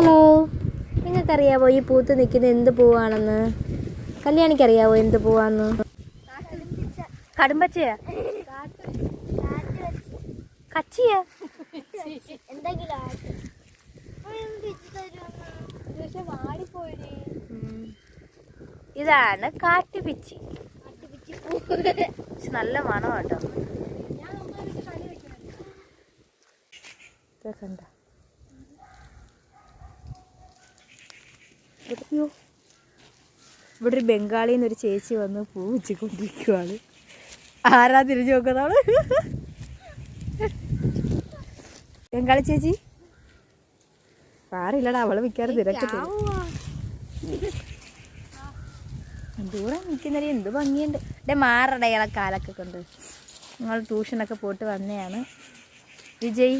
Hello, നിങ്ങൾക്കറിയാവോ ഈ പൂത്ത് നിൽക്കുന്ന എന്ത് പൂവാണെന്ന്? കല്യാണിക്കറിയാവോ എന്ത് പൂവാന്ന്? കടുംപച്ചയാ? കച്ചിയാ? ഇതാണ് കാട്ടുപിച്ചി. നല്ല മണം കേട്ടോ. കണ്ട ഇവിടെ ഒരു ബംഗാളിന്ന് ഒരു ചേച്ചി വന്ന് പൂ വെച്ചിക്കൊണ്ടിരിക്കുവാണ്. ആരാ തിരിഞ്ഞു നോക്കുന്നതാണ്? ബംഗാളി ചേച്ചി പാറില്ലടാ, അവള് മിക്കാറ് തിരക്കത്തില്ല. ദൂരെ നിൽക്കുന്നവരെ എന്ത് ഭംഗിയുണ്ട്. മാറട ഇയാളെ കാലൊക്കെ കൊണ്ട്. നിങ്ങൾ ട്യൂഷനൊക്കെ പോയിട്ട് വന്നെയാണ്. വിജയ്